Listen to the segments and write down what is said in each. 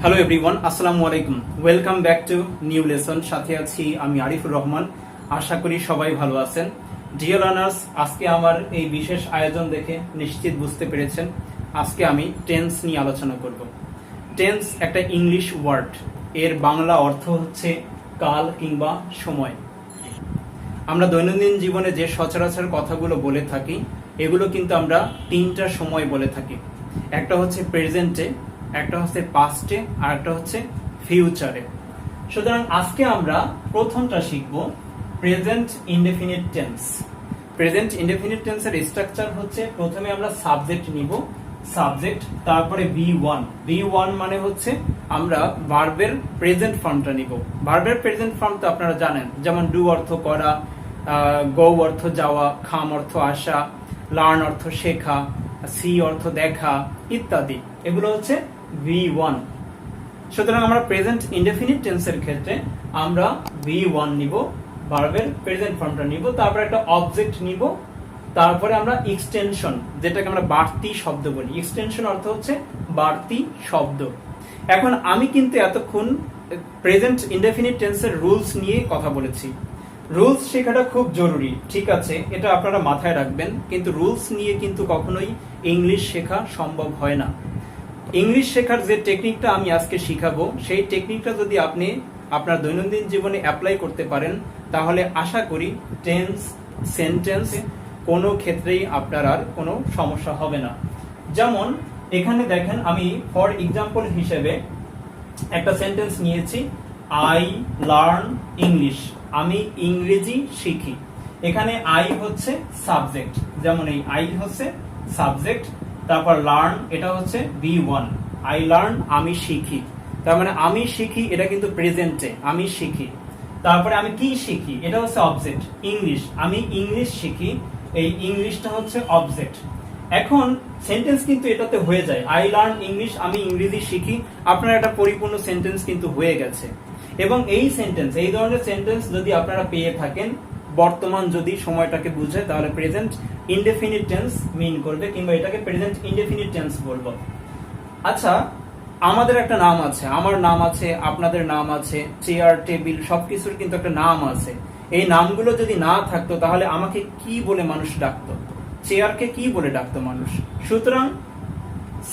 Hello everyone, আসসালামু আলাইকুম। Welcome back to new lesson. সাথে আছি আমি আরিফুর রহমান। আশা করি সবাই ভালো আছেন। ডিয়ার লার্নার্স, আজকে আমার এই বিশেষ আয়োজন দেখে নিশ্চিত বুঝতে পেরেছেন আজকে আমি টেন্স নিয়ে আলোচনা করব। টেন্স একটা ইংলিশ ওয়ার্ড, এর বাংলা অর্থ হচ্ছে কাল কিংবা সময়। আমরা দৈনন্দিন জীবনে যে সচরাচর কথাগুলো বলে থাকি এগুলো কিন্তু আমরা তিনটা সময় বলে থাকি। একটা হচ্ছে প্রেজেন্টে, একটা হচ্ছে পাস্টে, আর একটা হচ্ছে ফিউচারে। সুতরাং আজকে আমরা প্রথমটা শিখব present indefinite tense. Present indefinite টেন্সের স্ট্রাকচার হচ্ছে প্রথমে আমরা সাবজেক্ট নিব, সাবজেক্ট, তারপরে V1 মানে হচ্ছে আমরা ভার্বের প্রেজেন্ট ফর্মটা নিব। ভার্বের প্রেজেন্ট ফর্ম তো আপনারা জানেন, যেমন ডু অর্থ করা, গো অর্থ যাওয়া, খাম অর্থ আসা, লার্ন অর্থ শেখা, সি অর্থ দেখা ইত্যাদি। এগুলো হচ্ছে V1। সুতরাং আমরা প্রেজেন্ট ইনডেফিনিট টেন্সের ক্ষেত্রে আমরা V1 নিব, ভার্বের প্রেজেন্ট ফর্মটা নিব, তারপরে একটা অবজেক্ট নিব, তারপরে আমরা এক্সটেনশন, যেটাকে আমরা বাড়তি শব্দ বলি। এক্সটেনশন অর্থ হচ্ছে বাড়তি শব্দ। এখন আমি কিন্তু এতক্ষণ প্রেজেন্ট ইনডেফিনিট টেন্সের রুলস নিয়ে কথা বলেছি। রুলস শেখাটা খুব জরুরি, ঠিক আছে, এটা আপনারা মাথায় রাখবেন। কিন্তু রুলস নিয়ে কিন্তু কখনোই ইংলিশ শেখা সম্ভব হয় না। ইংলিশ শেখার যে টেকনিকটা আমি আজকে শিখাবো, সেই টেকনিকটা যদি আপনি আপনার দৈনন্দিন জীবনে অ্যাপ্লাই করতে পারেন, তাহলে আশা করি টেন্স, সেন্টেন্স কোনো ক্ষেত্রেই আপনার আর কোনো সমস্যা হবে না। যেমন এখানে দেখেন, আমি ফর এক্সাম্পল হিসেবে একটা সেন্টেন্স নিয়েছি, আই লার্ন ইংলিশ, আমি ইংরেজি শিখি। এখানে আই হচ্ছে সাবজেক্ট, যেমন এই আই হচ্ছে সাবজেক্ট, তারপর লার্ন এটা হচ্ছে V1, আই লার্ন আমি শিখি। তার মানে আমি শিখি, এটা কিন্তু প্রেজেন্টে, আমি শিখি। তারপরে আমি কি শিখি, এটা হচ্ছে অবজেক্ট, ইংলিশ, আমি ইংলিশ শিখি, এই ইংলিশটা হচ্ছে অবজেক্ট। এখন সেন্টেন্স কিন্তু এটাতে হয়ে যায়, আই লার্ন ইংলিশ, আমি ইংরেজি শিখি। আপনার একটা পরিপূর্ণ সেন্টেন্স কিন্তু হয়ে গেছে। এবং এই সেন্টেন্স, এই ধরনের সেন্টেন্স যদি আপনারা পেয়ে থাকেন, বর্তমান যদি সময়টাকে বুঝে, তাহলে প্রেজেন্ট ইনডেফিনিট টেন্স মিন করবে, কিংবা এটাকে প্রেজেন্ট ইনডেফিনিট টেন্স বলবো। আচ্ছা, আমাদের একটা নাম আছে, আমার নাম আছে, আপনাদের নাম আছে, চেয়ার, টেবিল, সবকিছুর কিন্তু একটা নাম আছে। এই নামগুলো যদি না থাকতো তাহলে আমাকে কি বলে মানুষ ডাকতো, চেয়ারকে কি বলে ডাকতো মানুষ। সুতরাং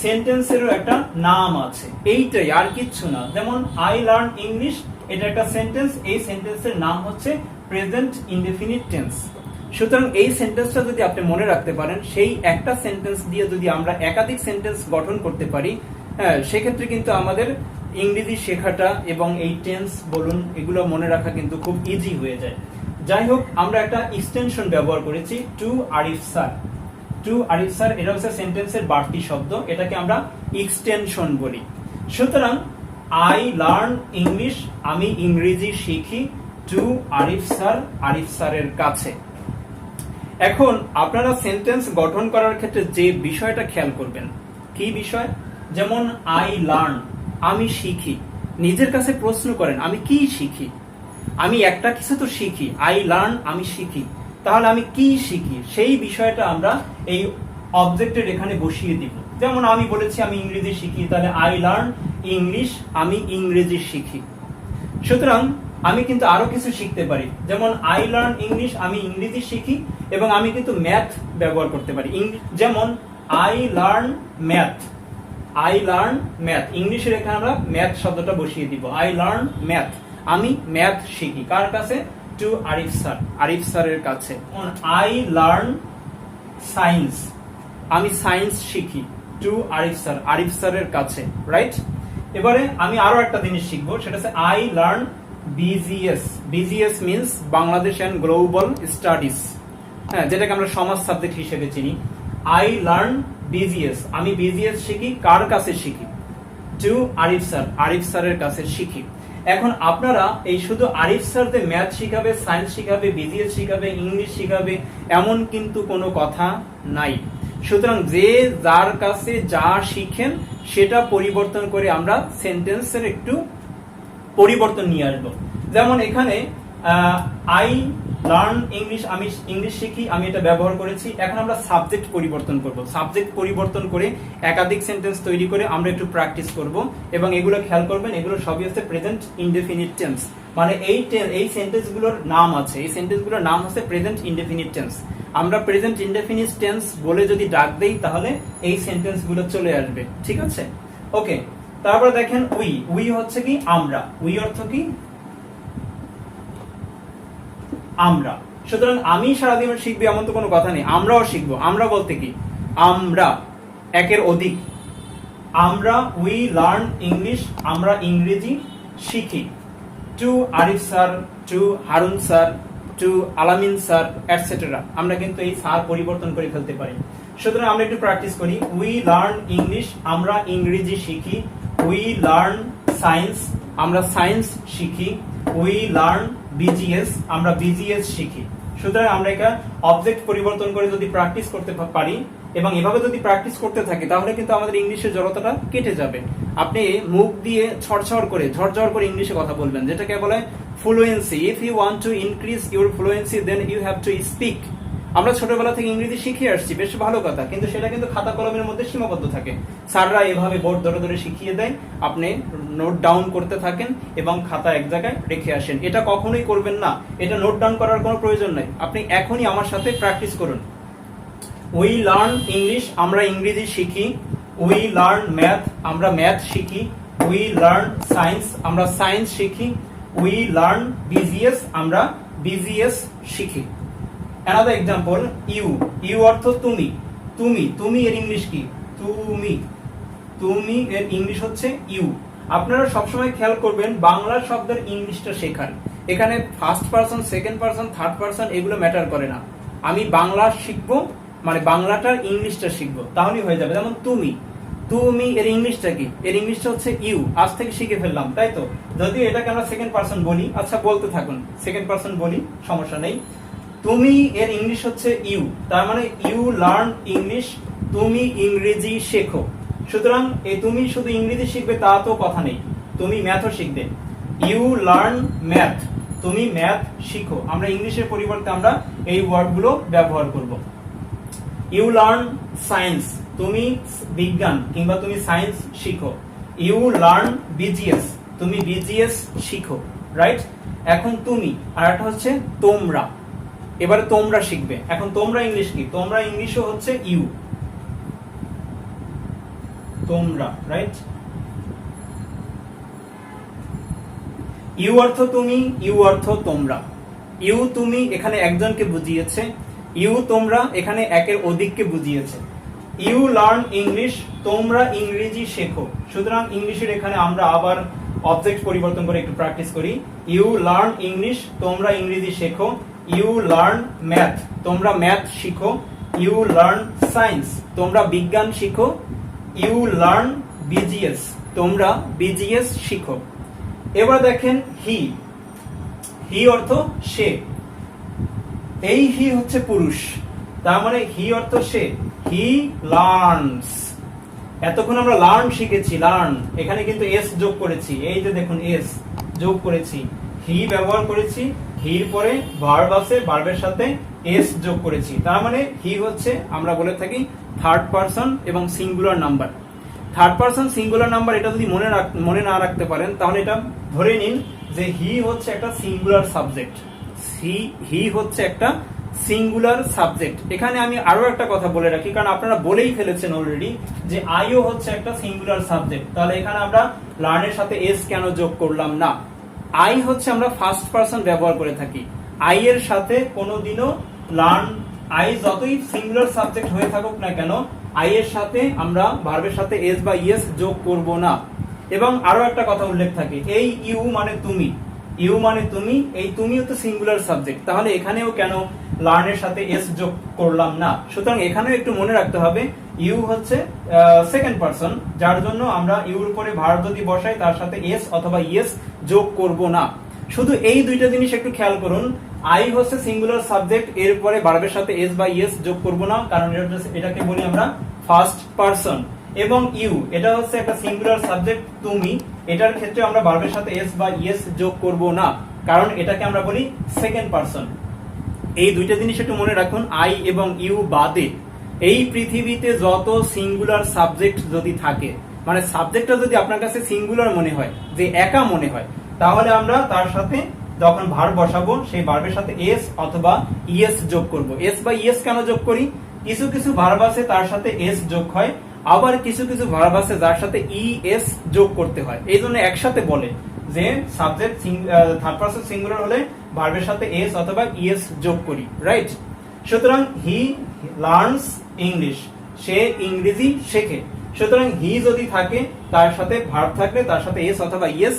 সেন্টেন্সেরও একটা নাম আছে, এইটাই, আর কিচ্ছু না। যেমন আই লার্ন ইংলিশ, এটা একটা সেন্টেন্স, এই সেন্টেন্সের নাম হচ্ছে প্রেজেন্ট ইনডেফিনিট টেন্স। সুতরাং এই সেন্টেন্সটা যদি আপনি মনে রাখতে পারেন, সেই একটা সেন্টেন্স দিয়ে যদি আমরা একাধিক সেন্টেন্স গঠন করতে পারি, হ্যাঁ, সেক্ষেত্রে কিন্তু আমাদের ইংরেজি শেখাটা এবং এই টেন্স বলুন, এগুলো মনে রাখা কিন্তু খুব ইজি হয়ে যায়। যাই হোক, আমরা একটা এক্সটেনশন ব্যবহার করেছি, to Arif sir. To Arif sir, এটা হচ্ছে সেন্টেন্সের বাড়তি শব্দ, এটাকে আমরা এক্সটেনশন বলি। সুতরাং আই লার্ন ইংলিশ, আমি ইংরেজি শিখি, টু আরিফ স্যার, আরিফ স্যারের কাছে। এখন আপনারা সেন্টেন্স গঠন করার ক্ষেত্রে যে বিষয়টা খেয়াল করবেন, কি বিষয়? যেমন আই লার্ন, আমি শিখি। নিজের কাছে প্রশ্ন করেন, আমি কি শিখি? আমি একটা কিছু তো শিখি, আই লার্ন আমি শিখি, তাহলে আমি কি শিখি? সেই বিষয়টা আমরা এই অবজেক্টের এখানে বসিয়ে দিব। যেমন আমি বলেছি আমি ইংরেজি শিখি, তাহলে আই লার্ন ইংলিশ, আমি ইংরেজি শিখি। সুতরাং আমি কিন্তু আরো কিছু শিখতে পারি, যেমন আই লার্ন ইংলিশ, আমি ইংরেজি শিখি, এবং আমি কিন্তু ম্যাথ ব্যবহার করতে পারি। যেমন I learn math, I learn math, ইংলিশের এখানে আমরা ম্যাথ শব্দটা বসিয়ে দিব, আই লার্ন ম্যাথ, আমি ম্যাথ শিখি। কার কাছে? টু আরিফ স্যার, আরিফ স্যারের কাছে। আই লার্ন সায়েন্স, আমি সায়েন্স শিখি, টু আরিফ স্যার, আরিফ স্যারের কাছে, রাইট? এবারে আমি আরো একটা জিনিস শিখবো, সেটা হচ্ছে I learn BGS. BGS means Bangladesh and global studies, হ্যাঁ, যেটাকে আমরা সমাজ সাবজেক্ট হিসেবে চিনি। আই লার্ন বিজিএস, আমি বিজিএস শিখি, কার কাছে শিখি? টু আরিফ স্যার, আরিফ স্যারের কাছে শিখি। এখন আপনারা এই শুধু আরিফ স্যার যে ম্যাথ শিখাবে, সায়েন্স শিখাবে, বিজিএস শিখাবে, ইংলিশ শিখাবে, এমন কিন্তু কোনো কথা নাই। সুতরাং যে যার কাছে যা শিখেন সেটা পরিবর্তন করে আমরা সেন্টেন্সের একটু পরিবর্তন নিয়ে আসবো। যেমন এখানে আই লার্ন ইংলিশ, আমি ইংলিশ শিখি, আমি এটা ব্যবহার করেছি। এখন আমরা সাবজেক্ট পরিবর্তন করব। সাবজেক্ট পরিবর্তন করে একাধিক সেন্টেন্স তৈরি করে আমরা একটু প্র্যাকটিস করব, এবং এগুলো খেয়াল করবেন, এগুলো সবই হচ্ছে প্রেজেন্ট ইনডেফিনিট টেন্স। মানে এই সেন্টেন্সগুলোর নাম আছে, এই সেন্টেন্সগুলোর নাম হচ্ছে প্রেজেন্ট ইনডেফিনিট টেন্স। আমরা প্রেজেন্ট ইনডেফিনিট টেন্স বলে যদি ডাক দেই তাহলে এই সেন্টেন্সগুলো চলে আসবে, ঠিক আছে? ওকে, তারপর দেখেন উই হচ্ছে কি আমরা, উই অর্থ কি আমরা। সুতরাং আমি সারাদিন শিখবি এমন তো কোনো কথা নেই, আমরাও শিখবো। আমরা বলতে কি আমরা, একের অধিক। আমরা উই লার্ন ইংলিশ, আমরা ইংরেজি শিখি। To Arif sir, to Harun sir, to Alamin sir, etcetera. আমরা কিন্তু এই স্যার পরিবর্তন করে ফেলতে পারি। সুতরাং আমরা একটু প্র্যাকটিস করি। উই লার্ন ইংলিশ, আমরা ইংরেজি শিখি। উই লার্ন সায়েন্স, আমরা সায়েন্স শিখি। উই লার্ন বিজিএস, আমরা বিজিএস শিখি। সুতরাং আমরা এটা অবজেক্ট পরিবর্তন করে যদি প্র্যাকটিস করতে পারি এবং এভাবে যদি প্র্যাকটিস করতে থাকি তাহলে কিন্তু আমাদের ইংলিশের জড়তাটা কেটে যাবে। আপনি মুখ দিয়ে ঝরঝর করে ইংলিশে কথা বলবেন, যেটাকে বলে fluency. If you want to increase your fluency then you have to speak. আমরা ছোটবেলা থেকে ইংরেজি শিখে আসছি, বেশ ভালো কথা, কিন্তু সেটা কিন্তু খাতা কলমের মধ্যে সীমাবদ্ধ থাকে। স্যাররা এভাবে বোর্ড ধরে ধরে শিখিয়ে দেয়, আপনি নোট ডাউন করতে থাকেন এবং খাতা এক জায়গায় রেখে আসেন। এটা কখনোই করবেন না, এটা নোট ডাউন করার কোনো প্রয়োজন নাই। আপনি এখনই আমার সাথে প্র্যাকটিস করুন। উই লার্ন ইংলিশ, আমরা ইংরেজি শিখি। উই লার্ন ম্যাথ, আমরা ম্যাথ শিখি। উই লার্ন সায়েন্স, আমরা সায়েন্স শিখি। উই লার্ন বিজিএস, আমরা বিজিএস শিখি। Another example, you অর্থ তুমি। তুমি এর ইংলিশ কি? তুমি এর ইংলিশ হচ্ছে ইউ। আপনারা সবসময় খেয়াল করবেন বাংলা শব্দের ইংলিশটা শেখার। এখানে first person, second person, third person এগুলো ম্যাটার করে না। আমি বাংলা শিখবো, মানে বাংলাটার ইংলিশটা শিখবো, তাহলেই হয়ে যাবে। যেমন তুমি এর ইংলিশটা কি? এর ইংলিশটা হচ্ছে ইউ। আজ থেকে শিখে ফেললাম, তাই তো? যদিও এটাকে আমরা সেকেন্ড পারসন বলি, আচ্ছা বলতে থাকুন, সেকেন্ড পারসন বলি, সমস্যা নেই। তুমি এর ইংলিশ হচ্ছে ইউ, তার মানে ইউ লার্ন ইংলিশ, তুমি ইংরেজি শেখো। সুতরাং এই তুমি শুধু ইংরেজি শিখবে তা তো কথা নেই, তুমি ম্যাথও শিখবে। ইউ লার্ন ম্যাথ, তুমি ম্যাথ শিখো। আমরা ইংলিশের পরিবর্তে আমরা এই ওয়ার্ডগুলো ব্যবহার করব। ইউ লার্ন সায়েন্স, তুমি বিজ্ঞান কিংবা তুমি সায়েন্স শিখো। ইউ লার্ন বিজিএস, তুমি বিজিএস শিখো, রাইট? এখন তুমি, আর একটা হচ্ছে তোমরা। এবারে তোমরা শিখবে। এখন তোমরা ইংলিশ কি? তোমরা ইংলিশও হচ্ছে ইউ, তোমরা, রাইট? ইউ অর্থ তুমি, ইউ অর্থ তোমরা। ইউ তুমি এখানে একজনকে বুঝিয়েছে, ইউ তোমরা এখানে একের অধিককে বুঝিয়েছে। ইউ লার্ন ইংলিশ, তোমরা ইংরেজি শেখো। সুতরাং ইংলিশের এখানে আমরা আবার অবজেক্ট পরিবর্তন করে একটু প্র্যাকটিস করি। ইউ লার্ন ইংলিশ, তোমরা ইংরেজি শেখো। ইউ লার্ন ম্যাথ, তোমরা ম্যাথ শিখো। ইউ লার্ন সায়েন্স, তোমরা বিজ্ঞান শিখো। ইউ লার্ন বিজিএস, তোমরা বিজিএস শিখো। এবার দেখেন হি অর্থ সে। এই হি হচ্ছে পুরুষ, তার মানে হি অর্থ সে। হি লার্নস, এতক্ষণ আমরা লার্ন শিখেছি, লার্ন, এখানে কিন্তু এস যোগ করেছি। এই যে দেখুন এস যোগ করেছি, হি ব্যবহার করেছি, হির পরে ভার্ব আছে, ভার্বের সাথে এস যোগ করেছি। তার মানে হি হচ্ছে, আমরা বলে থাকি, থার্ড পারসন এবং singular number. Third person singular number, এটা যদি মনে না রাখতে পারেন তাহলে এটা ধরে নিন যে হি হচ্ছে একটা সিঙ্গুলার সাবজেক্ট। হি হচ্ছে একটা সিঙ্গুলার সাবজেক্ট। এখানে আমি আরো একটা কথা বলে রাখি, কারণ আপনারা বলেই ফেলেছেন অলরেডি যে আইও হচ্ছে একটা সিঙ্গুলার সাবজেক্ট। তাহলে এখানে আমরা লার্নের সাথে এস কেন যোগ করলাম না? আই হচ্ছে আমরা ফার্স্ট পারসন ব্যবহার করে থাকি। আই এর সাথে কোনোদিনও লার্ন, আই যতই সিঙ্গুলার সাবজেক্ট হয়ে থাকুক না কেন, আই এর সাথে আমরা ভার্বের সাথে এস বা ইএস যোগ করব না। এবং আরো একটা কথা উল্লেখ থাকে, এই ইউ মানে তুমি, ইউ মানে তুমি, এই তুমিও তো সিঙ্গুলার সাবজেক্ট, তাহলে এখানেও কেন লার্নের সাথে এস যোগ করলাম না? সুতরাং এখানেও একটু মনে রাখতে হবে ইউ হচ্ছে সেকেন্ড পারসন, যার জন্য আমরা ইউর উপরে ভার্ব যদি বসাই তার সাথে এস অথবা ইএস যোগ করব না। শুধু এই দুইটা জিনিস একটু খেয়াল করুন। আই হচ্ছে সিঙ্গুলার সাবজেক্ট, এরপরে ভার্বের সাথে এস বা ইএস যোগ করব না, কারণ এটাকে বলি আমরা ফার্স্ট পারসন। এবং ইউ, এটা হচ্ছে একটা সিঙ্গুলার সাবজেক্ট তুমি, এটার ক্ষেত্রে আমরা ভার্বের সাথে এস বা ইএস যোগ করব না, কারণ এটাকে আমরা বলি সেকেন্ড পারসন। এই দুইটা জিনিস একটু মনে রাখুন, আই এবং ইউ বাদে এই পৃথিবীতে যত সিঙ্গুলার সাবজেক্ট যদি থাকে, মানে সাবজেক্টটা যদি আপনার কাছে সিঙ্গুলার মনে হয়, যে একা মনে হয়, তাহলে আমরা তার সাথে যখন ভার্ব বসাবো সেই ভার্বের সাথে এস অথবা ইএস যোগ করব। এস বা ইএস কেন যোগ করি? কিছু কিছু ভার্ব আছে তার সাথে এস যোগ হয়, আবার কিছু কিছু ভার্ব আছে যার সাথে ইএস যোগ করতে হয়। এই জন্য একসাথে বলে যে সাবজেক্ট থার্ড পারসন সিঙ্গুলার হলে ভার্বের সাথে এস অথবা ইএস যোগ করি, রাইট? সুতরাং হি লার্নস ইংলিশ, সে ইংরেজি শেখে। সুতরাং হি যদি থাকে তার সাথে ভার্ব থাকলে তার সাথে এস অথবা ইএস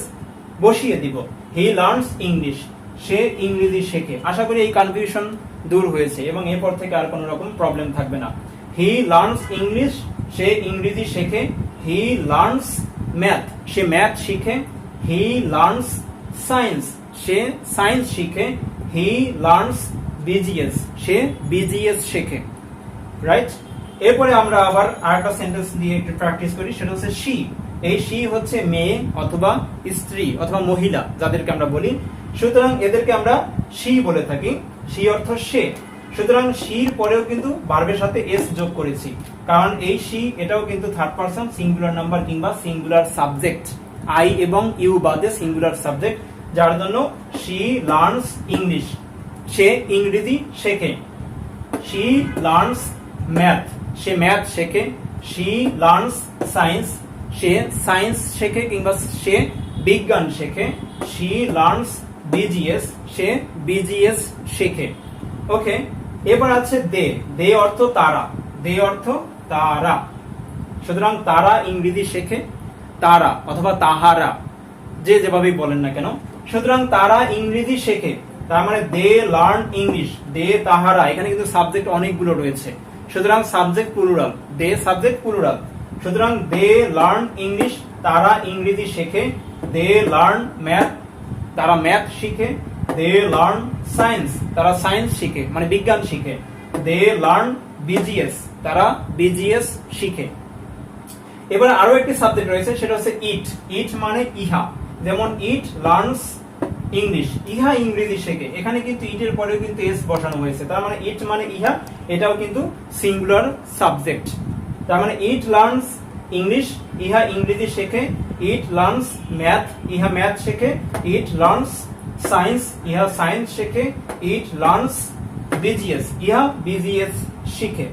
বসিয়ে দিব। হি লার্নস ইংলিশ, সে ইংরেজি শেখে। আশা করি এই কনফিউশন দূর হয়েছে এবং এরপর থেকে আর কোনো রকম প্রবলেম থাকবে না। হি লার্নস ইংলিশ, সে ইংরেজি শেখে। হি লার্নস ম্যাথ, সে ম্যাথ শিখে। হি লার্নস সায়েন্স, সে সায়েন্স শিখে। হি লার্নস বিজিএস, সে বিজিএস শেখে, রাইট? এরপরে আমরা আবার আরেকটা সেন্টেন্স দিয়ে একটু প্র্যাকটিস করি, সেটা হচ্ছে শি। এই শি হচ্ছে মেয়ে অথবা স্ত্রী অথবা মহিলা যাদেরকে আমরা বলি। সুতরাং এদেরকে আমরা শি বলে থাকি। শি অর্থ সে। সুতরাং শির পরেও কিন্তু ভার্বের সাথে এস যোগ করেছি, কারণ এই শি এটাও কিন্তু থার্ড পারসন সিঙ্গুলার নাম্বার কিংবা সিঙ্গুলার সাবজেক্ট, আই এবং ইউ বাদে সিঙ্গুলার সাবজেক্ট, যার জন্য শি লার্নস ইংলিশ, সে ইংরেজি শেখে। শি লার্নস ম্যাথ, সে ম্যাথ শেখে। শি লার্নস সায়েন্স, সে সায়েন্স শেখে কিংবা সে বিজ্ঞান শেখে। শি লার্নস বিজিএস, সে বিজিএস শেখে। ওকে, এবার আছে দে। দে অর্থ তারা, দে অর্থ তারা। সুতরাং তারা ইংরেজি শেখে, তারা অথবা তাহারা, যে যেভাবেই বলেন না কেন। সুতরাং তারা ইংরেজি শেখে, তার মানে দে লার্ন ইংলিশ। দে তাহারা, এখানে কিন্তু সাবজেক্ট অনেকগুলো রয়েছে, সুতরাং subject plural, they subject plural. সুতরাং দে লার্ন ইংলিশ, তারা ইংরেজি শেখে। দে লার্ন ম্যাথ, তারা ম্যাথ শিখে। দে লার্ন সায়েন্স, তারা সায়েন্স শিখে মানে বিজ্ঞান শিখে। দে লার্ন বিজিএস, তারা বিজিএস শিখে। এবার আরো একটি সাবজেক্ট রয়েছে, সেটা হচ্ছে ইট। ইট মানে ইহা, যেমন ইট লার্নস ইংলিশ, ইহা ইংরেজি শেখে। এখানে কিন্তু ইটের পরেও কিন্তু এস বসানো হয়েছে, তার মানে ইট মানে ইহা, এটাও কিন্তু সিঙ্গুলার সাবজেক্ট। তার মানে ইট লার্নস ইংলিশ, ইহা ইংরেজি শেখে। ইট লার্নস ম্যাথ, ইহা ম্যাথ শেখে। ইট লার্নস সায়েন্স, ইহা সায়েন্স শেখে। ইট লার্নস বিজিএস, ইহা বিজিএস শিখে।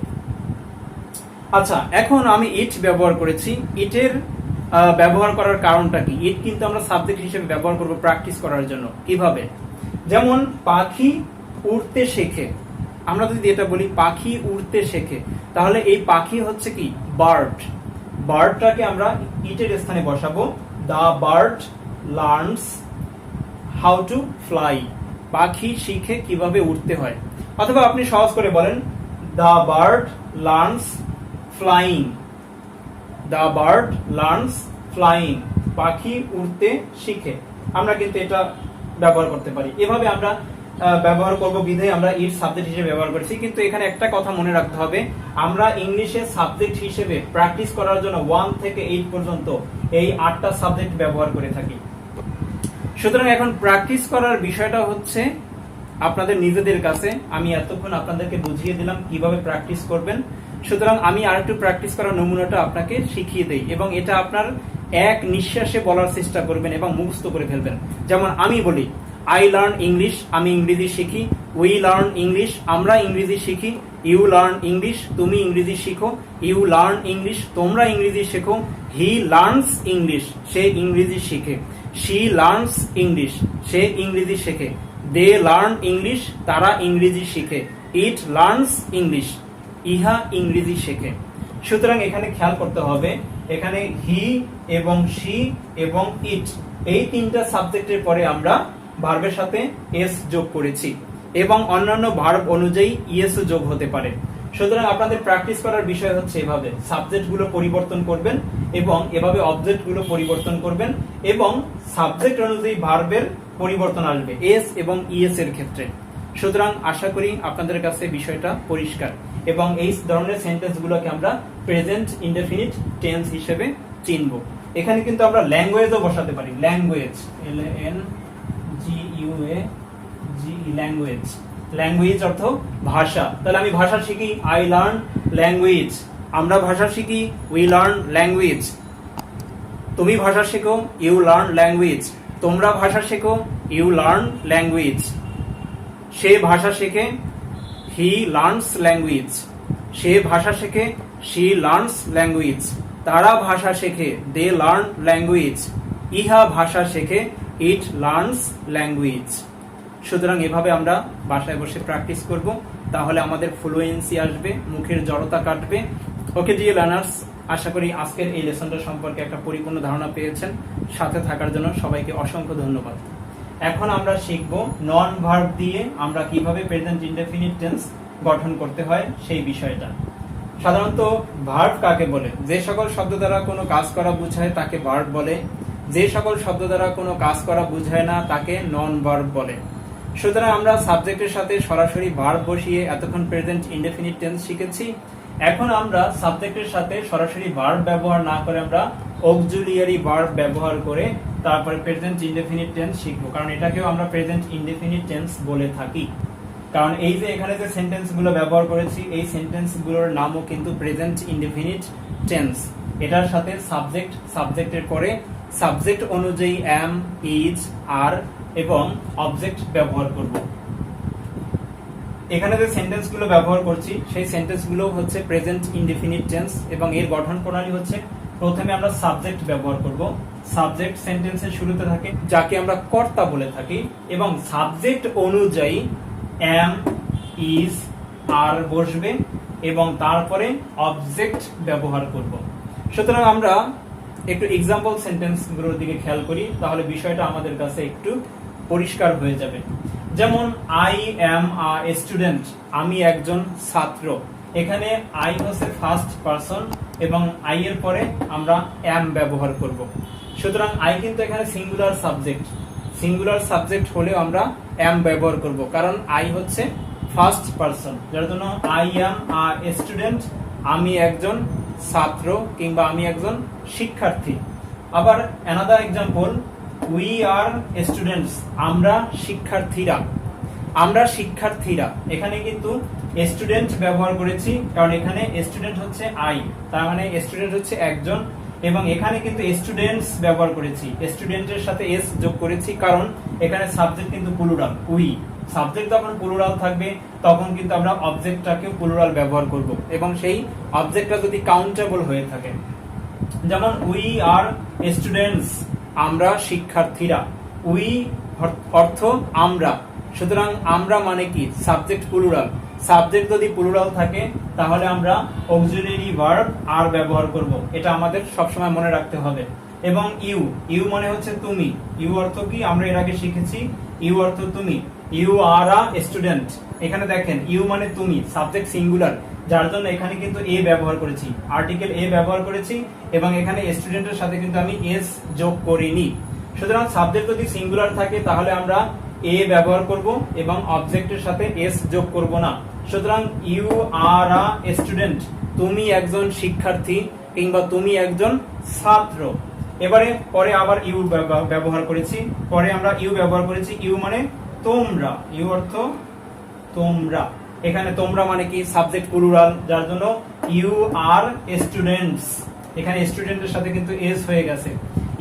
আচ্ছা, এখন আমি ইট ব্যবহার করেছি। ইটের ব্যবহার করার কারণটা কি? ইট কিন্তু আমরা সাবজেক্ট হিসেবে ব্যবহার করব প্র্যাকটিস করার জন্য। কিভাবে? যেমন পাখি উড়তে শেখে, আমরা যদি এটা বলি পাখি উড়তে শেখে, তাহলে এই পাখি হচ্ছে কি? বার্ড। বার্ডটাকে আমরা ইটের স্থানে বসাবো। The bird learns how to fly, পাখি শিখে কিভাবে উড়তে হয়। অথবা আপনি সহজ করে বলেন the bird learns flying, the bird learns flying, পাখি উড়তে শিখে। আমরা কিন্তু এটা ব্যবহার করতে পারি। এভাবে আমরা ব্যবহার করব বিধায় আমরা ইট সাবজেক্ট হিসেবে ব্যবহার করছি। কিন্তু এখানে একটা কথা মনে রাখতে হবে, আমরা ইংলিশে সাবজেক্ট হিসেবে প্র্যাকটিস করার জন্য 1 থেকে 8 পর্যন্ত এই 8টা সাবজেক্ট ব্যবহার করে থাকি। সুতরাং এখন প্র্যাকটিস করার বিষয়টা হচ্ছে আপনাদের নিজেদের কাছে। আমি এতক্ষণ আপনাদেরকে বুঝিয়ে দিলাম কিভাবে প্র্যাকটিস করবেন। সুতরাং আমি আরেকটু প্র্যাকটিস করার নমুনাটা আপনাকে শিখিয়ে দেই এবং এটা আপনার এক নিঃশ্বাসে বলার চেষ্টা করবেন এবং মুখস্থ করে ফেলবেন। যেমন আমি বলি আই লার্ন ইংলিশ, আমি ইংরেজি শিখি। উই লার্ন ইংলিশ, আমরা ইংরেজি শিখি। ইউ লার্ন ইংলিশ, তুমি ইংরেজি শিখো। ইউ লার্ন ইংলিশ, তোমরা ইংরেজি শেখো। হি লার্নস ইংলিশ, সে ইংরেজি শিখে। শি লার্নস ইংলিশ, সে ইংরেজি শেখে। দে লার্ন ইংলিশ, তারা ইংরেজি শিখে। ইট লার্নস ইংলিশ, ইহা ইংরেজি শেখে। সুতরাং এখানে খেয়াল করতে হবে, এখানে হি এবং শি এবং ইট এই 3টা সাবজেক্টের পরে আমরা ভার্বের সাথে এস যোগ করেছি এবং অন্যান্য ভার্ব অনুযায়ী ইএস যোগ হতে পারে। সুতরাং আপনাদের প্র্যাকটিস করার বিষয় হচ্ছে এভাবে সাবজেক্টগুলো পরিবর্তন করবেন এবং এভাবে অবজেক্টগুলো পরিবর্তন করবেন এবং সাবজেক্ট অনুযায়ী ভার্বের পরিবর্তন আসবে এস এবং ইএস এর ক্ষেত্রে। সুতরাং আশা করি আপনাদের কাছে বিষয়টা পরিষ্কার এবং এই ধরনের সেন্টেন্সগুলোকে আমরা প্রেজেন্ট ইনডেফিনিট টেন্স হিসেবে চিনব। এখানে কিন্তু আমরা ল্যাঙ্গুয়েজও বসাতে পারি, language, LAN GUAGE language. Language অর্থ ভাষা। তাহলে আমি ভাষা শিখি, আই লার্ন ল্যাঙ্গুয়েজ। আমরা ভাষা শিখি, উই লার্ন ল্যাঙ্গুয়েজ। তুমি ভাষা শেখো, ইউ লার্ন ল্যাঙ্গুয়েজ। তোমরা ভাষা শেখো, ইউ লার্ন ল্যাঙ্গুয়েজ। সে ভাষা শেখে, হি লার্নস ল্যাঙ্গুয়েজ। সে ভাষা শেখে, শি লার্নস ল্যাঙ্গুয়েজ। তারা ভাষা শেখে, দে লার্ন ল্যাঙ্গুয়েজ। ইহা ভাষা শেখে, ইট লার্নস ল্যাঙ্গুয়েজ। সুতরাং এভাবে আমরা বাসায় বসে প্র্যাকটিস করব, তাহলে আমাদের ফ্লুয়েন্সি আসবে, মুখের জড়তা কাটবে। ওকে ডিয়ার লার্নার্স, আশা করি আজকের এই লেসনটা সম্পর্কে একটা পরিপূর্ণ ধারণা পেয়েছেন। সাথে থাকার জন্য সবাইকে অসংখ্য ধন্যবাদ। এখন আমরা শিখব নন ভার্ব দিয়ে আমরা কিভাবে প্রেজেন্ট ইনডেফিনিট টেন্স গঠন করতে হয় সেই বিষয়টা। সাধারণত ভার্ব কাকে বলে? যে সকল শব্দ দ্বারা কোনো কাজ করা বোঝায় তাকে ভার্ব বলে। যে সকল শব্দ দ্বারা কোনো কাজ করা বোঝায় না তাকে নন ভার্ব বলে। সুতরাং আমরা সাবজেক্টের সাথে সরাসরি ভার্ব বসিয়ে এতক্ষণ প্রেজেন্ট ইনডেফিনিট টেন্স শিখেছি। এখন আমরা সাবজেক্টের সাথে সরাসরি ভার্ব ব্যবহার না করে আমরা অক্সিলিয়ারি ভার্ব ব্যবহার করে তারপরে প্রেজেন্ট ইনডেফিনিট টেন্স শিখবো, কারণ এটাকেও আমরা প্রেজেন্ট ইনডেফিনিট টেন্স বলে থাকি। কারণ এই যে এখানে যে সেন্টেন্স গুলো ব্যবহার করেছি, এই সেন্টেন্স গুলোর নামও কিন্তু প্রেজেন্ট ইনডেফিনিট টেন্স। এটার সাথে সাবজেক্ট, সাবজেক্টের পরে সাবজেক্ট অনুযায়ী এম, ইজ, আর এবং অবজেক্ট ব্যবহার করব। এখানে যে সেন্টেন্স গুলো ব্যবহার করছি সেই সেন্টেন্স গুলো হচ্ছে প্রেজেন্ট ইনডেফিনিট টেন্স এবং এর গঠন প্রণালী হচ্ছে প্রথমে আমরা সাবজেক্ট ব্যবহার করব। সাবজেক্ট সেন্টেন্সের শুরুতে থাকে, যাকে আমরা কর্তা বলে থাকি, এবং সাবজেক্ট অনুযায়ী এম, ইজ, আর বসবে এবং তারপরে অবজেক্ট ব্যবহার করব। সুতরাং আমরা একটু এক্সাম্পল সেন্টেন্স গুলোর দিকে খেয়াল করি, তাহলে বিষয়টা আমাদের কাছে একটু পরিষ্কার হয়ে যাবে। যেমন আই এম আ স্টুডেন্ট, আমি একজন ছাত্র। এখানে আই হচ্ছে ফার্স্ট পারসন এবং আই এর পরে আমরা এম ব্যবহার করব। সুতরাং আই কিন্তু এখানে সিঙ্গুলার সাবজেক্ট। সিঙ্গুলার সাবজেক্ট হলেও আমরা এম ব্যবহার করব, কারণ আই হচ্ছে ফার্স্ট পারসন, যার জন্য আই এম আ স্টুডেন্ট, আমি একজন ছাত্র কিংবা আমি একজন শিক্ষার্থী। আবার another example, we are students, আমরা শিক্ষার্থীরা। আমরা শিক্ষার্থীরা, এখানে কিন্তু স্টুডেন্ট ব্যবহার করেছি, কারণ এখানে স্টুডেন্ট হচ্ছে আই, তার মানে স্টুডেন্ট হচ্ছে একজন, এবং এখানে কিন্তু স্টুডেন্টস ব্যবহার করেছি, স্টুডেন্টের সাথে এস যোগ করেছি, কারণ এখানে সাবজেক্ট কিন্তু প্লুরাল, উই। সাবজেক্ট যখন প্লুরাল থাকবে তখন কিন্তু আমরা অবজেক্টটাকেও প্লুরাল ব্যবহার করব, এবং সেই অবজেক্টটা যদি কাউন্টেবল হয়ে থাকে। যেমন উই আর স্টুডেন্টস, আমরা শিক্ষার্থীরা। উই অর্থ আমরা, সুতরাং আমরা মানে কি? Subject plural. সাবজেক্ট যদি প্লুরাল থাকে তাহলে আমরা অক্সিলিয়ারি ভার্ব আর ব্যবহার করব, এটা আমাদের সবসময় মনে রাখতে হবে। এবং ইউ, ইউ মানে হচ্ছে তুমি। ইউ অর্থ কি? আমরা এর আগে শিখেছি, ইউ অর্থ তুমি। ইউ আর আ স্টুডেন্ট, এখানে দেখেন ইউ মানে তুমি, সাবজেক্ট সিঙ্গুলার, যার জন্য এখানে কিন্তু এ ব্যবহার করেছি, আর্টিকেল এ ব্যবহার করেছি, এবং এখানে স্টুডেন্টের সাথে কিন্তু আমি এস যোগ করিনি। সুতরাং সাবজেক্ট যদি সিঙ্গুলার থাকে তাহলে আমরা এ ব্যবহার করব এবং অবজেক্টের সাথে এস যোগ করব না। সুতরাং ইউ আর আ স্টুডেন্ট, তুমি একজন শিক্ষার্থী কিংবা তুমি একজন ছাত্র। এবারে পরে আবার ইউ ব্যবহার করেছি, পরে আমরা ইউ ব্যবহার করেছি, ইউ মানে তোমরা। ইউ অর্থ তোমরা, এখানে তোমরা মানে কি? সাবজেক্ট প্লুরাল, যার জন্য ইউ আর স্টুডেন্টস, এখানে স্টুডেন্টের সাথে কিন্তু এস হয়ে গেছে,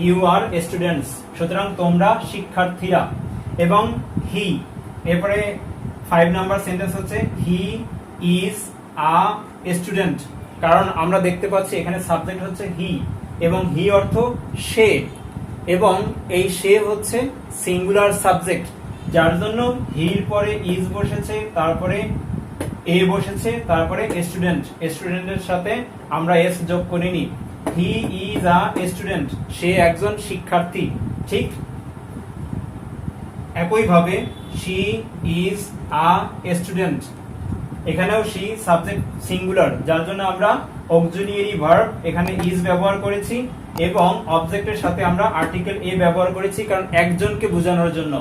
ইউ আর স্টুডেন্টস। সুতরাং তোমরা শিক্ষার্থীরা। এবং হি, এরপরে 5 নাম্বার সেন্টেন্স হচ্ছে হি ইজ আ স্টুডেন্ট, কারণ আমরা দেখতে পাচ্ছি এখানে সাবজেক্ট হচ্ছে হি এবং হি অর্থ সে, এবং এই সে হচ্ছে সিঙ্গুলার সাবজেক্ট, যার জন্য হির পরে ইজ বসেছে, তারপরে এ বসেছে, তারপরে স্টুডেন্ট। স্টুডেন্টের সাথে আমরা এস যোগ করিনি। হি ইজ আ স্টুডেন্ট, সে একজন শিক্ষার্থী। ঠিক একইভাবে শি ইজ আ স্টুডেন্ট, এখানেও শি সাবজেক্ট সিঙ্গুলার, যার জন্য আমরা অক্সিলিয়ারি ভার্ব এখানে ইজ ব্যবহার করেছি এবং অবজেক্টের সাথে আমরা আর্টিকেল এ ব্যবহার করেছি, কারণ একজনকে বোঝানোর জন্য।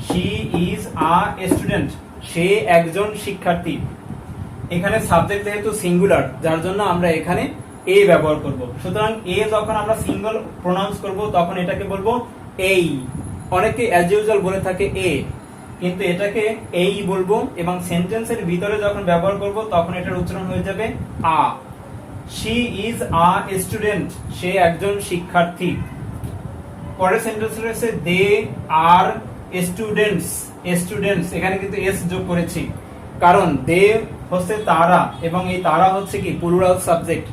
শি ইজ আ স্টুডেন্ট, সে একজন শিক্ষার্থী। এখানে সাবজেক্ট যেহেতু সিঙ্গুলার, যার জন্য আমরা এখানে এ ব্যবহার করব। সুতরাং এ যখন আমরা সিঙ্গল প্রোনাউন্স করব তখন এটাকে বলবো এই, অনেকে অ্যাজ ইউজুয়াল বলে থাকে এ, কিন্তু এটাকে এই বলবো এবং সেন্টেন্সের ভিতরে যখন ব্যবহার করব তখন এটার উচ্চারণ হয়ে যাবে আ। শি ইজ আ স্টুডেন্ট, সে একজন শিক্ষার্থী। পরের সেন্টেন্স রয়েছে দে আর স্টুডেন্টস, স্টুডেন্টস এখানে কিন্তু এস যোগ করেছি, কারণ দে হচ্ছে তারা এবং এই তারা হচ্ছে কি প্লুরাল সাবজেক্ট,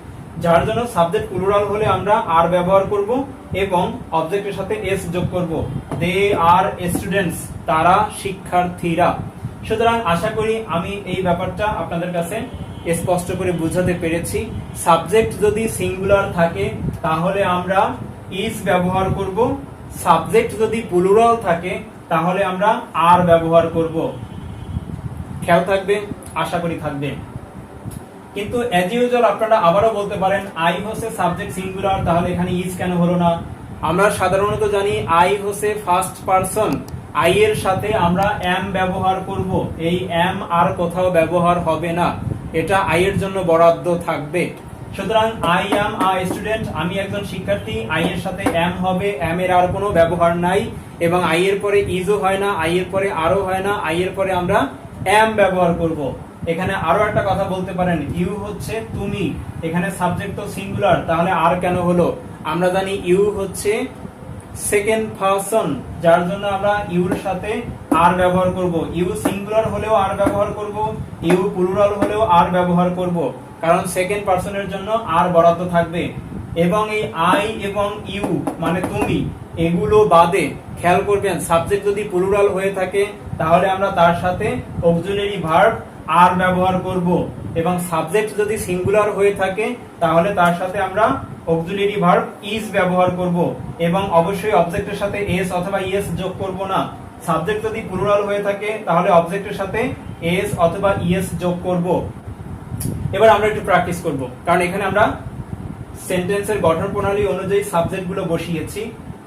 যার জন্য সাবজেক্ট প্লুরাল হলে আমরা আর ব্যবহার করব এবং অবজেক্টের সাথে এস যোগ করব। দে আর স্টুডেন্টস, তারা শিক্ষার্থীরা। সুতরাং আশা করি আমি এই ব্যাপারটা আপনাদের কাছে স্পষ্ট করে বুঝাতে পেরেছি। সাবজেক্ট যদি সিঙ্গুলার থাকে তাহলে আমরা ইজ ব্যবহার করব, সাবজেক্ট যদি প্লুরাল থাকে তাহলে আমরা আর ব্যবহার করব। খেয়াল থাকবে, আশা করি থাকবে। কিন্তু অ্যাজ ইউজুয়াল আপনারা আবারও বলতে পারেন আই হচ্ছে সাবজেক্ট সিঙ্গুলার, তাহলে এখানে ইজ কেন হলো না? আমরা সাধারণত জানি আই হচ্ছে ফার্স্ট পারসন, আই এর সাথে আমরা এম ব্যবহার করব, এই এম আর কোথাও ব্যবহার হবে না, এটা আই এর জন্য বরাদ্দ থাকবে। সুতরাং আই অ্যাম আ স্টুডেন্ট, আমি একজন শিক্ষার্থী, আই এর সাথে এম হবে, এম এর আর কোনো ব্যবহার নাই এবং আই এর পরে ইজও হয় না, আই এর পরে আরও হয় না, আই এর পরে আমরা এম ব্যবহার করব। এখানে আরো একটা কথা বলতে পারেন, ইউ হচ্ছে তুমি, এখানে সাবজেক্ট তো সিঙ্গুলার, তাহলে আর কেন হলো? আমরা জানি ইউ হচ্ছে সেকেন্ড পারসন, যার জন্য আমরা ইউর সাথে আর ব্যবহার করব। ইউ সিঙ্গুলার হলেও আর ব্যবহার করব, ইউ প্লুরাল হলেও আর ব্যবহার করব, কারণ সেকেন্ড পারসনের জন্য আর বরাদ্দ থাকবে। এবং এই আই এবং ইউ মানে তুমি, এগুলো বাদে খেয়াল করবেন সাবজেক্ট যদি প্লুরাল হয়ে থাকে তাহলে আমরা তার সাথে অক্সিলারি ভার্ব আর ব্যবহার করব, এবং সাবজেক্ট যদি সিঙ্গুলার হয়ে থাকে তাহলে তার সাথে আমরা অক্সিলারি ভার্ব ইজ ব্যবহার করব, এবং অবশ্যই অবজেক্টের সাথে এস অথবা ইএস যোগ করব না। সাবজেক্ট যদি প্লুরাল হয়ে থাকে তাহলে অবজেক্টের সাথে এস অথবা ইএস যোগ করব। এবার আমরা একটু প্র্যাকটিস করব, কারণ এখানে আমরা সেন্টেন্সের গঠন প্রণালী অনুযায়ী সাবজেক্টগুলো বসিয়েছি।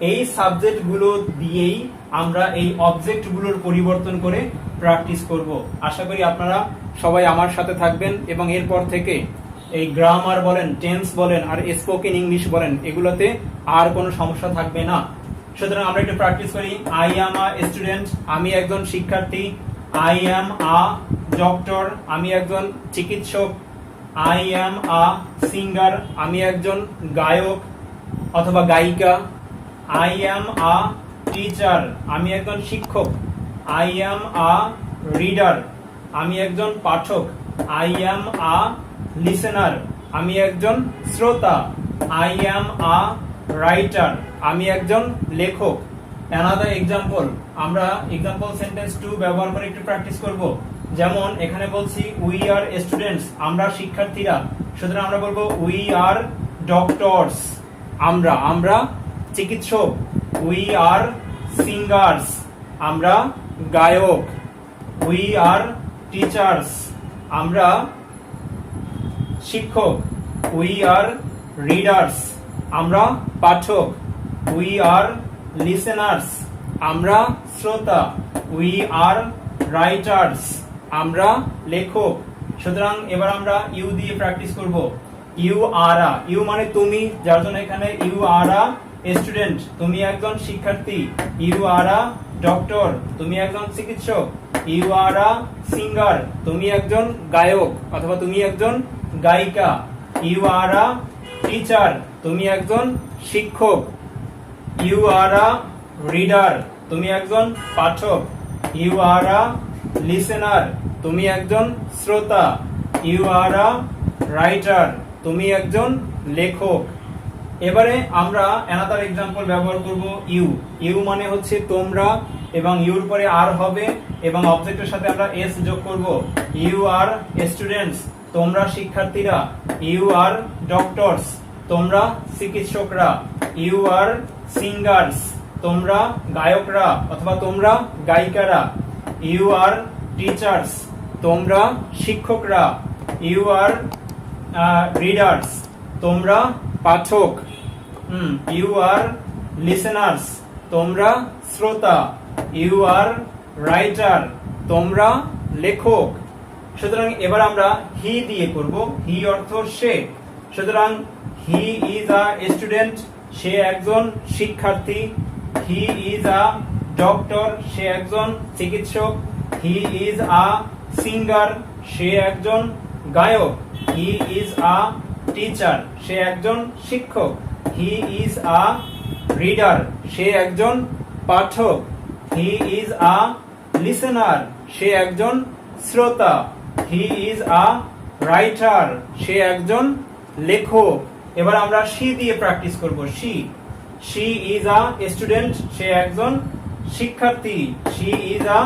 এই সাবজেক্টগুলো দিয়েই আমরা এই অবজেক্টগুলোর পরিবর্তন করে প্র্যাকটিস করব। আশা করি আপনারা সবাই আমার সাথে থাকবেন এবং এরপর থেকে এই গ্রামার বলেন, টেন্স বলেন আর স্পোকেন ইংলিশ বলেন, এগুলোতে আর কোনো সমস্যা থাকবে না। সুতরাং আমরা একটু প্র্যাকটিস করি। আই অ্যাম আ স্টুডেন্ট, আমি একজন শিক্ষার্থী। আই অ্যাম আ ডক্টর, আমি একজন চিকিৎসক। আই অ্যাম আ সিঙ্গার, আমি একজন গায়ক অথবা গায়িকা। আই অ্যাম আ টিচার, আমি একজন শিক্ষক। আই অ্যাম আ রিডার, আমি একজন পাঠক। আই অ্যাম আ লিসেনার, আমি একজন শ্রোতা। আই অ্যাম আ রাইটার, আমি একজন লেখক। অ্যানাদার এক্সাম্পল, আমরা এক্সাম্পল সেন্টেন্স 2 ব্যবহার করে একটু প্র্যাকটিস করব। যেমন এখানে বলছি উই আর স্টুডেন্টস, আমরা শিক্ষার্থীরা, সুতরাং আমরা বলবো উই আর ডক্টরস, আমরা চিকিৎসক। উই আর সিঙ্গার্স, আমরা গায়ক। উই আর টিচার্স, আমরা শিক্ষক। উই আর রিডার্স, আমরা পাঠক। উই আর লিসেনার্স, আমরা শ্রোতা। উই আর রাইটার্স, আমরা লেখক। সুতরাং এবার আমরা ইউ দিয়ে প্র্যাকটিস করব। ইউ আর আ, ইউ মানে তুমি, যার জন্য এখানে ইউ আর আ স্টুডেন্ট, তুমি একজন শিক্ষার্থী। ইউ আর আ ডক্টর, তুমি একজন চিকিৎসক। ইউ আর আ সিঙ্গার, তুমি একজন গায়ক অথবা তুমি একজন গায়িকা। ইউ আর আ টিচার, তুমি একজন শিক্ষক। ইউ আর আ রিডার, তুমি একজন পাঠক। ইউ আর আ লিসেনার, তুমি একজন শ্রোতা। ইউ আর আ রাইটার, তুমি একজন লেখক। এবারে আমরা অ্যানাদার এক্সাম্পল ব্যবহার করব ইউ। ইউ মানে হচ্ছে তোমরা এবং ইউর পরে আর হবে এবং অবজেক্টের সাথে আমরা এস যোগ করব। ইউ আর স্টুডেন্টস, তোমরা শিক্ষার্থীরা। ইউ আর ডক্টরস, তোমরা চিকিৎসকরা। ইউ আর সিঙ্গার্স, তোমরা গায়করা অথবা তোমরা গায়িকারা। ইউ আর টিচার্স, তোমরা শিক্ষকরা। ইউ আর রিডার্স, তোমরা পাঠক। ইউ আর লিসেনার্স, তোমরা শ্রোতা। ইউ আর রাইটার, তোমরা লেখক। সুতরাং এবার আমরা হি দিয়ে করব। হি অর্থ সে, সুতরাং হি ইজ আ স্টুডেন্ট, সে একজন শিক্ষার্থী। হি ইজ আ ডক্টর, সে একজন চিকিৎসক। হি ইজ আ সিঙ্গার, সে একজন গায়ক। হি ইজ আ টিচার, সে একজন শিক্ষক। হি ইজ আ রিডার, সে একজন পাঠক। হি ইজ আ লিসেনার, সে একজন শ্রোতা। হি ইজ আ রাইটার, সে একজন লেখক। এবার আমরা শি দিয়ে প্র্যাকটিস করব। শি ইজ আ স্টুডেন্ট, সে একজন শিক্ষার্থী। শি ইজ আ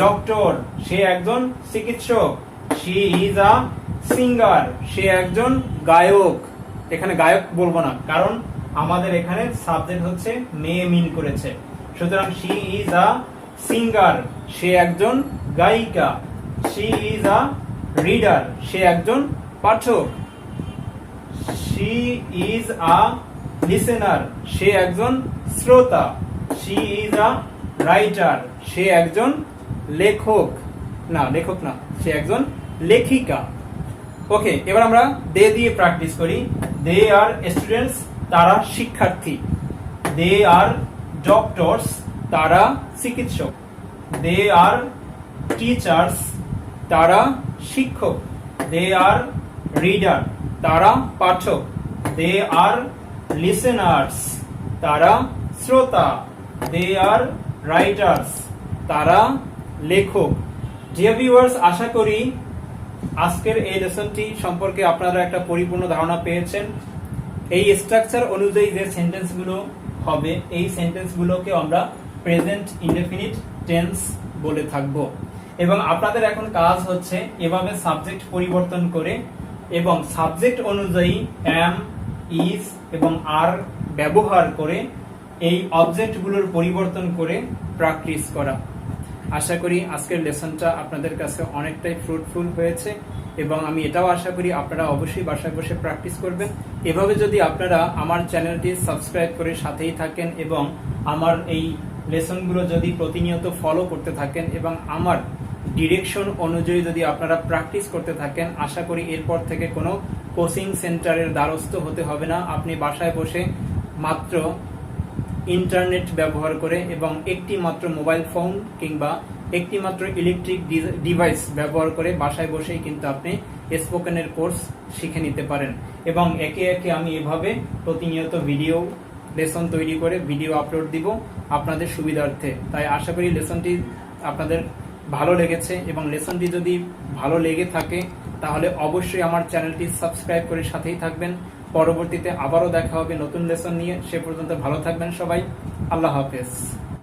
ডক্টর, সে একজন চিকিৎসক। শি ইজ আ সিঙ্গার, সে একজন গায়ক। এখানে গায়ক বলবো না, কারণ আমাদের এখানে সাবজেক্ট হচ্ছে মেয়ে মিন করেছে। সুতরাং শি ইজ আ সিঙ্গার, সে একজন গায়িকা। শি ইজ আ রিডার, সে একজন পাঠক। শি ইজ আ লিসেনার, সে একজন শ্রোতা। শি ইজ আ রাইটার, সে একজন লেখক না, সে একজন লেখিকা। ওকে, এবার আমরা দে দিয়ে প্র্যাকটিস করি। দে আর স্টুডেন্টস, তারা শিক্ষার্থী। দে আর ডক্টরস, তারা চিকিৎসক। দে আর টিচার্স, তারা শিক্ষক। দে আর রিডার, তারা পাঠক। দে আর লিসেনার্স, তারা শ্রোতা। দে আর রাইটার্স, তারা লেখক। ডিয়ার ভিউয়ার্স, আশা করি আজকের এই লেসনটি সম্পর্কে আপনারা একটা পরিপূর্ণ ধারণা পেয়েছেন। এই স্ট্রাকচার অনুযায়ী যে সেন্টেন্সগুলো হবে, এই সেন্টেন্সগুলোকে আমরা প্রেজেন্ট ইনডেফিনিট টেন্স বলে থাকব। এবং আপনাদের এখন কাজ হচ্ছে এভাবে সাবজেক্ট পরিবর্তন করে এবং সাবজেক্ট অনুযায়ী অ্যাম, ইজ এবং আর ব্যবহার করে এই অবজেক্টগুলোর পরিবর্তন করে প্র্যাকটিস করা। আশা করি আজকের লেসনটা আপনাদের কাছে অনেকটাই ফ্রুটফুল হয়েছে এবং আমি এটাও আশা করি আপনারা অবশ্যই বাসায় বসে প্র্যাকটিস করবেন। এভাবে যদি আপনারা আমার চ্যানেলটি সাবস্ক্রাইব করে সাথেই থাকেন এবং আমার এই লেসনগুলো যদি প্রতিনিয়ত ফলো করতে থাকেন এবং আমার ডিরেকশন অনুযায়ী যদি আপনারা প্র্যাকটিস করতে থাকেন, আশা করি এরপর থেকে কোনো কোচিং সেন্টারের দ্বারস্থ হতে হবে না। আপনি বাসায় বসে মাত্র ইন্টারনেট ব্যবহার করে এবং একটি মাত্র মোবাইল ফোন কিংবা একটি মাত্র ইলেকট্রিক ডিভাইস ব্যবহার করে বাসায় বসেই কিন্তু আপনি স্পোকেনের কোর্স শিখে নিতে পারেন। এবং একে একে আমি এভাবে প্রতিনিয়ত ভিডিও লেসন তৈরি করে ভিডিও আপলোড দিব আপনাদের সুবিধার্থে। তাই আশা করি লেসনটি আপনাদের ভালো লেগেছে এবং লেসনটি যদি ভালো লেগে থাকে তাহলে অবশ্যই আমার চ্যানেলটি সাবস্ক্রাইব করে সাথেই থাকবেন। পরবর্তীতে আবারও দেখা হবে নতুন লেসন নিয়ে। সে পর্যন্ত ভালো থাকবেন সবাই। আল্লাহ হাফেজ।